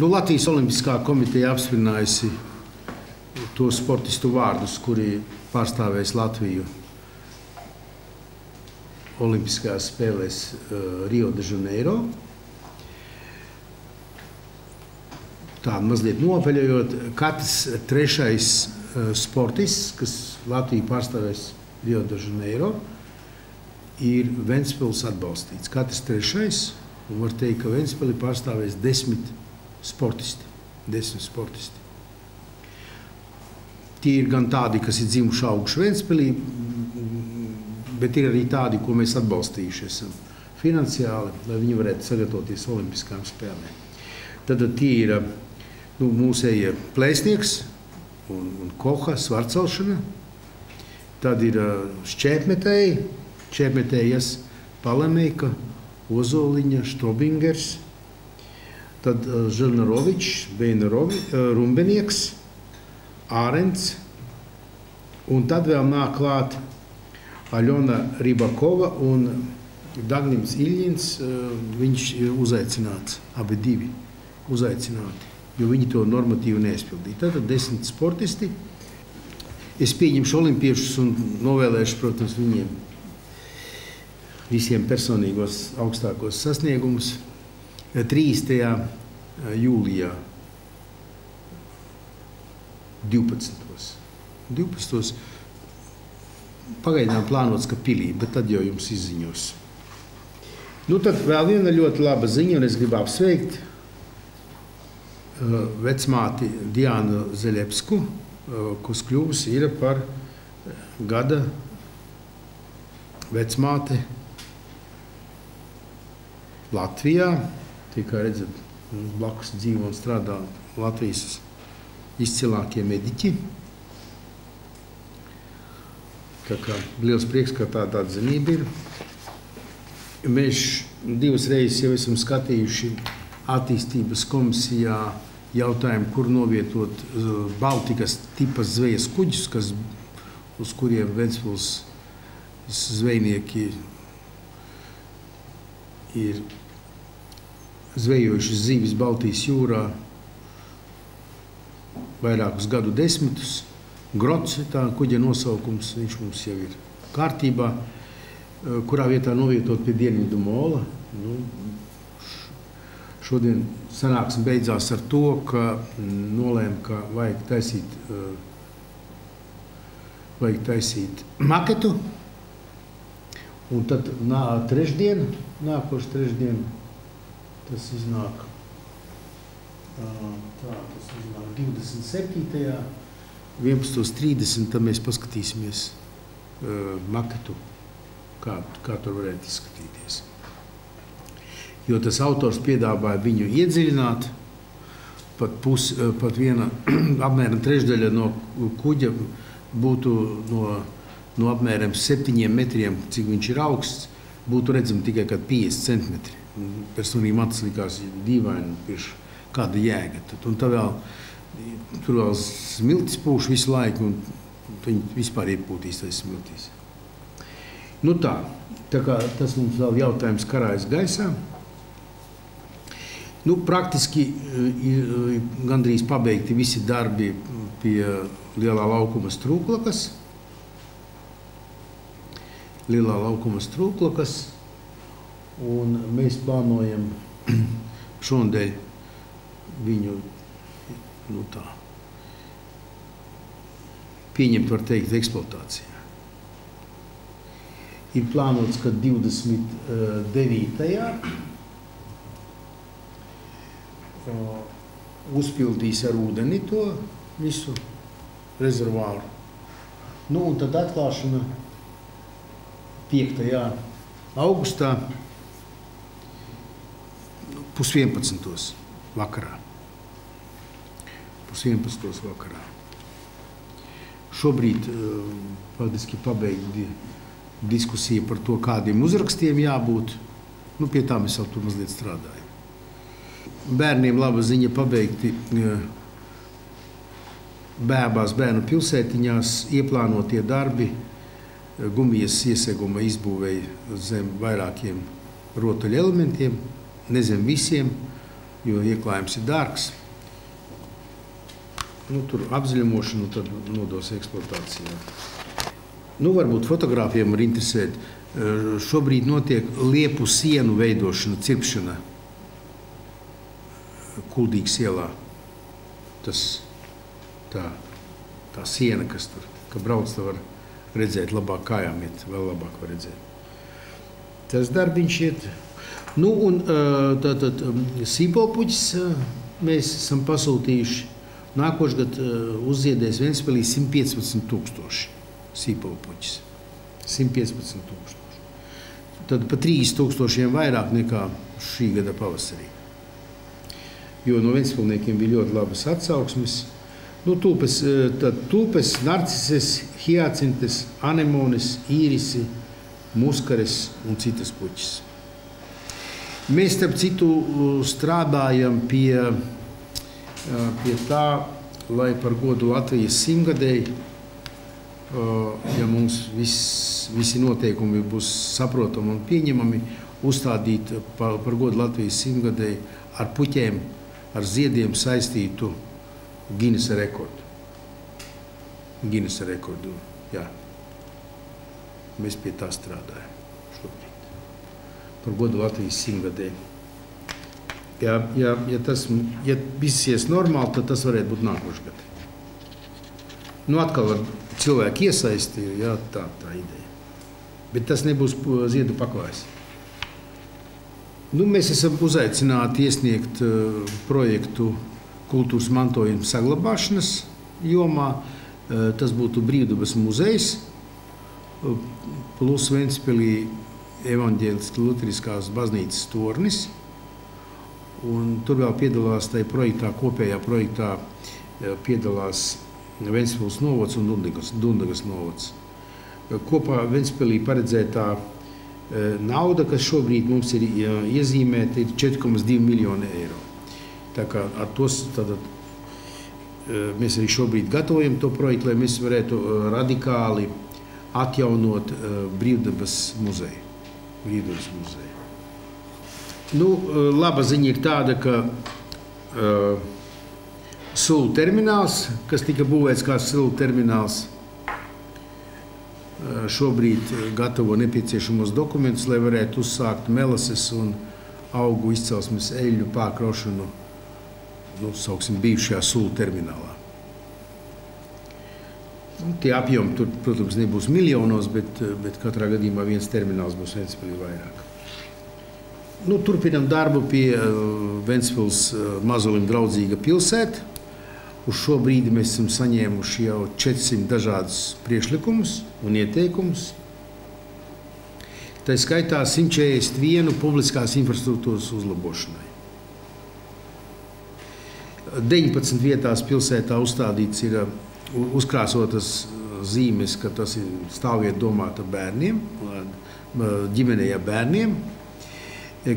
Latvijas Olimpiskā komiteja apstiprinājusi tos sportistu vārdus, kuri pārstāvēs Latviju Olimpiskajās spēlēs Rio de Janeiro. Tādu mazliet nopeļojot, katrs trešais sportists, kas Latviju pārstāvēs Rio de Janeiro, ir Ventspils atbalstīts. Katrs trešais, un var teikt, ka Ventspili pārstāvēs 10 sportisti. Tie ir gan tādi, kas ir dzimuši auguši Ventspilī, bet ir arī tādi, ko mēs atbalstījuši esam finansiāli, lai viņi varētu sagatavoties Olimpiskām spēlēm. Tad tie ir mūsējie plēsnieks un koha svarcelšana, tad ir šķēpmetējas Palemeika, Ozoliņa, Štrobingers, tad Želnarovičs, Rumbenieks, Ārens, un tad vēl nāk klāt Aļona Rybakova un Dagnims Iļņins. Viņš ir uzaicināts, abi divi uzaicināti, jo viņi to normatīvu neizpildīja. Tātad 10 sportisti. Es pieņemšu olimpiešus un novēlēšu, protams, viņiem visiem personīgos augstākos sasniegumus. 30. jūlijā 12. Pagaidām plānots, ka pilī, bet tad jau jums izziņos. Tad vēl viena ļoti laba ziņa, un es gribu apsveikt vecmāti Diānu Zeļepsku, kas kļuvusi ir par gada vecmāte Latvijā. Kā redzat, blakus dzīvo un strādā Latvijas izcilākie mediķi. Tā kā liels prieks, ka tāda zinība ir. Mēs 2 reizes jau esam skatījuši attīstības komisijā jautājumu, kur novietot Baltikas tipas zvejas kuģus, uz kuriem Ventspils zvejnieki ir zvejojuši zivis Baltijas jūrā vairākus gadu desmitus. Grots ir tā kuģa nosaukums, viņš mums jau ir kārtībā, kurā vietā novietot pie Dienvidu mola. Šodien sanāksme beidzās ar to, ka nolēma, ka vajag taisīt maketu, un tad nākošu trešdien, tas iznāk 27. 11.30, tad mēs paskatīsimies maketu, kā tur varētu izskatīties. Jo tas autors piedāvāja viņu iedziļināt, pat viena apmēram trešdaļa no kuģa būtu no apmēram 7 metriem, cik viņš ir augsts, būtu redzami tikai 50 centimetri. Personīgi man tas likās dīvaini, kāda jēga. Un tur vēl smiltis pūš visu laiku, un viņi vispār iepūtīs tais smiltīs. Tā kā tas mums vēl jautājums karājas gaisā. Praktiski ir gandrīz pabeigti visi darbi pie lielā laukuma Strūklakas. Un mēs plānojam šonadēļ viņu pieņemt, var teikt, eksploatācijā. Ir plānots, ka 29. uzpildīs ar ūdeni to visu rezervāru. Un tad atklāšana 5. augustā 10:30 vakarā. Šobrīd faktiski pabeigta diskusija par to, kādiem uzrakstiem jābūt. Pie tā mēs vēl tur mazliet strādājam. Bērniem laba ziņa pabeigti Bēbās bērnu pilsētiņās ieplānotie darbi gumijas ieseguma izbūvēja zem vairākiem rotaļu elementiem, ne zem visiem, jo ieklājums ir dārgs. Tur apzaļumošanu tad nodos eksploatācijā. Varbūt fotogrāfiem var interesēt. Šobrīd notiek liepu sienu veidošana, cirpšana Kuldīgas ielā. Tā siena, kas tur, ka brauc, tā var redzēt labāk kājām iet, vēl labāk var redzēt. Tas darbiņš iet. Tātad sīpolpuķis mēs esam pasūtījuši. Nākošgad uzziedēs Ventspilī 115,000 sīpolpuķis. 115,000. Tad pa 3,000 vairāk nekā šī gada pavasarī. Jo no ventspilniekiem bija ļoti labas atsauksmes. Tulpes, narcises, hiacintes, anemones, īrisi, muskares un citas puķis. Mēs, starp citu, strādājam pie tā, lai par godu Latvijas 100-gadēji, ja mums visi noteikumi būs saprotami un pieņemami, uzstādīt par godu Latvijas 100-gadēji ar puķiem, ar ziediem saistītu Ginesa rekordu. Ginesa rekordu, jā. Mēs pie tā strādājam šobrīd. Par godu Latvijas 100-gadēji. Ja viss ies normāli, tad tas varētu būt nākošais gads. Atkal var cilvēki iesaisti, jā, tā ideja. Bet tas nebūs ziedu paklājs. Mēs esam uzaicināti iesniegt projektu kultūras mantojuma saglabāšanas jomā. Tas būtu Brīvdabas muzejs, plus Ventspilī evaņģēliskās luteriskās baznīcas tornis. Un tur vēl piedalās tajā projektā, kopējā projektā piedalās Ventspils novads un Dundagas novads. Kopā Ventspilī paredzētā nauda, kas šobrīd mums ir iezīmēta, ir 4,2 miljoni eiro. Tā kā ar tos mēs arī šobrīd gatavojam to projektu, lai mēs varētu radikāli atjaunot Brīvdabas muzeju. Laba ziņa ir tāda, ka Sulu termināls, kas tika būvēts kā Sulu termināls, šobrīd gatavo nepieciešamos dokumentus, lai varētu uzsākt melases un augu izcelsmes eļļu pārkraušanu, sauksim, bijušajā Sulu terminālā. Tie apjomi tur, protams, nebūs miljonos, bet katrā gadījumā viens termināls būs Ventspilī vairāk. Turpinam darbu pie Ventspils mazulim draudzīga pilsēta. Uz šo brīdi mēs esam saņēmuši jau 400 dažādus priekšlikumus un ieteikumus. Tā skaitā 141 publiskās infrastruktūras uzlabošanai. 19 vietās pilsētā uzstādīts ir uzkrāsotas zīmes, ka tas ir stāvvieta domāta bērniem, ģimenei ar bērniem.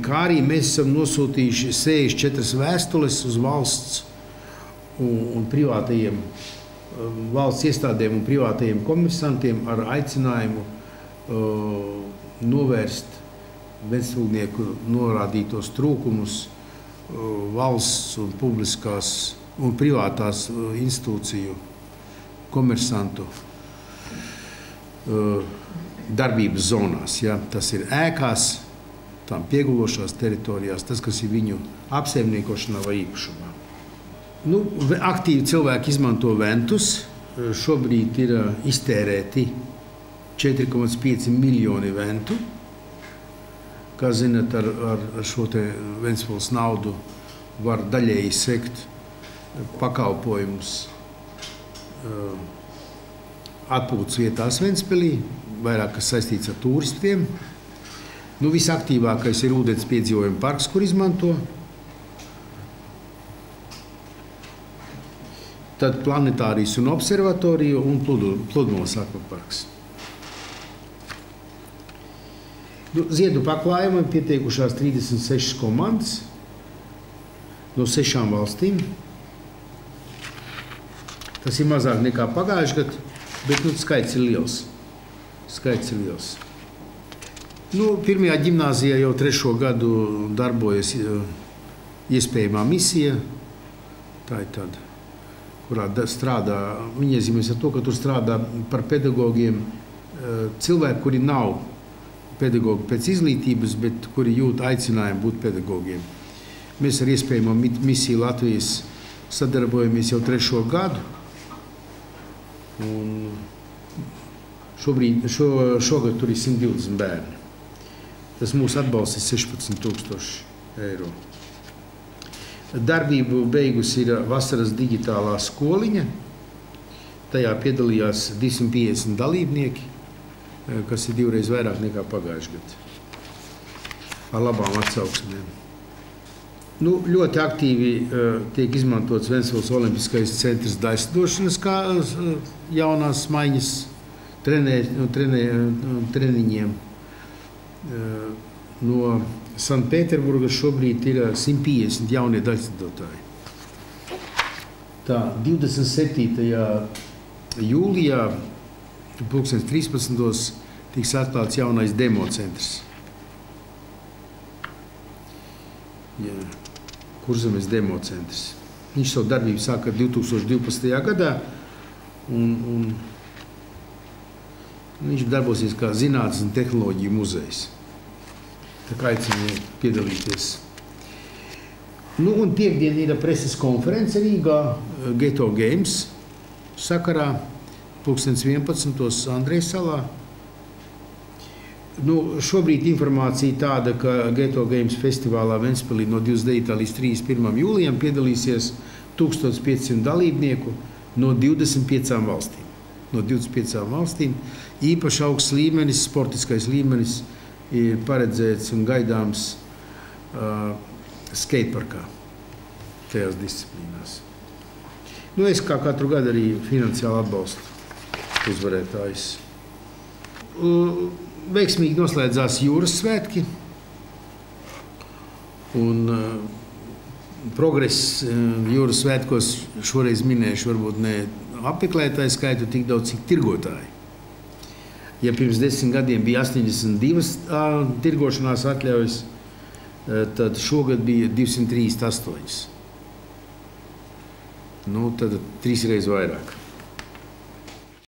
Kā arī mēs esam nosūtījuši 64 vēstules uz valsts un privātajiem valsts iestādēm un privātajiem komersantiem ar aicinājumu novērst ventspilnieku norādītos trūkumus valsts un publiskās un privātās institūciju komersantu darbības zonās. Ja? Tas ir ēkās, tām piegulošās teritorijās, tas, kas ir viņu apsaimniekošanā vai īpašumā. Aktīvi cilvēki izmanto ventus. Šobrīd ir iztērēti 4,5 miljoni ventu. Kā zināt, ar šo te Ventspils naudu var daļēji sekt pakalpojumus atpūtas vietās Ventspilī, vairāk kas saistīts ar turistiem. Visaktīvākais ir ūdens piedzīvojuma parks, kur izmanto. Tad planetārijas un observatorija un pludmales akvaparks. Ziedu paklājumam pieteikušās 36 komandas no 6 valstīm. Tas ir mazāk nekā pagājušajā gadā, bet skaits ir liels. Pirmajā ģimnāzijā jau 3. gadu darbojas iespējamā misija, tā ir tāda, kurā strādā, viņa iezīmēs ar to, ka tur strādā par pedagogiem cilvēki, kuri nav pedagogi pēc izglītības, bet kuri jūt aicinājumu būt pedagogiem. Mēs ar iespējamo misiju Latvijas sadarbojamies jau 3. gadu. Un šogad tur ir 120 bērni. Tas mūsu atbalsts ir 16,000 eiro. Darbību beigus ir vasaras digitālā skoliņa. Tajā piedalījās 250 dalībnieki, kas ir 2 reizes vairāk nekā pagājušajā gadā. Ar labām atsauksmēm. Ļoti aktīvi tiek izmantots Ventspils Olimpiskais centrs daļslidošanas kā jaunās maiņas treniņiem. No Sanktpēterburgas šobrīd ir 150 jaunie daļslidotāji. 27. jūlijā 2013. tiks atklāts jaunais demo centrs. Kurzemes demo centrs. Viņš savu darbību sāka 2012. gadā, un viņš darbosies kā zinātnes un tehnoloģiju muzejs. Tā kā aicinu piedalīties. Un piekdien ir preses konference Rīgā, Geto Games sakarā, 2011. Andrejas salā. Šobrīd informācija tāda, ka Geto Games festivālā Ventspilī no 29. līdz 31. jūlijam piedalīsies 1500 dalībnieku no 25 valstīm. No 25 valstīm. Īpaši augsts līmenis, sportiskais līmenis ir paredzēts un gaidāms skateparkā, tajās disciplīnās. Es kā katru gadu arī finansiāli atbalstu uzvarētājus. Veiksmīgi noslēdzās jūras svētki, un progress jūras svētkos šoreiz minēšu varbūt ne apmeklētāju skaitu tik daudz, cik tirgotāji. Ja pirms 10 gadiem bija 82 tirgošanās atļaujas, tad šogad bija 238. Tad 3 reizes vairāk.